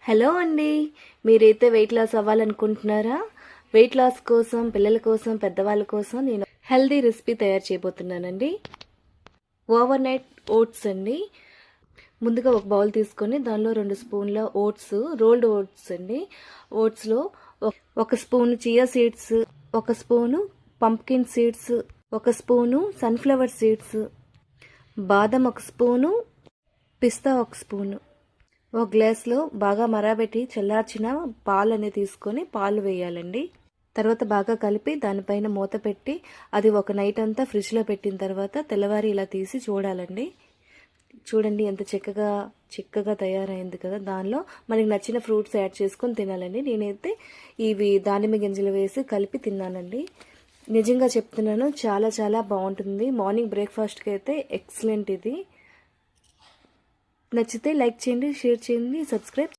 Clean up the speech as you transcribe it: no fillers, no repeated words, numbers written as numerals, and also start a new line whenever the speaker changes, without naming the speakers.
Hello అండి. మీరైతే weight loss అవ్వాలనుకుంటున్నారా? Weight loss కోసం, పిల్లల కోసం, పెద్దవాళ్ళ కోసం నేను హెల్దీ రెసిపీ తయారు చేయబోతున్నానండి. ఓవర్ నైట్ ఓట్స్ అండి. ముందుగా ఒక బౌల్ తీసుకొని దానిలో 2 స్పూన్ల ఓట్స్, రోల్డ్ ఓట్స్ అండి. ఓట్స్లో 1 spoon chia seeds, 1 spoon pumpkin seeds, 1 spoon sunflower seeds, బాదం 1 స్పూను, పిస్తా 1 స్పూను. ఒక గ్లాస్లో బాగా మరాబెట్టి చల్లార్చిన పాలని తీసుకొని పాలు వేయాలండి. తర్వాత బాగా కలిపి దానిపైన మూత పెట్టి అది ఒక నైట్ అంతా ఫ్రిడ్జ్లో పెట్టిన తర్వాత తెల్లవారి ఇలా తీసి చూడాలండి. చూడండి ఎంత చిక్కగా తయారైంది కదా. దానిలో మనకి నచ్చిన ఫ్రూట్స్ యాడ్ చేసుకొని తినాలండి. నేనైతే ఇవి దానిమ్మ గింజలు వేసి కలిపి తిన్నానండి. నిజంగా చెప్తున్నాను, చాలా చాలా బాగుంటుంది. మార్నింగ్ బ్రేక్ఫాస్ట్కి అయితే ఎక్సలెంట్ ఇది. నచ్చితే లైక్ చేయండి, షేర్ చేయండి, సబ్స్క్రైబ్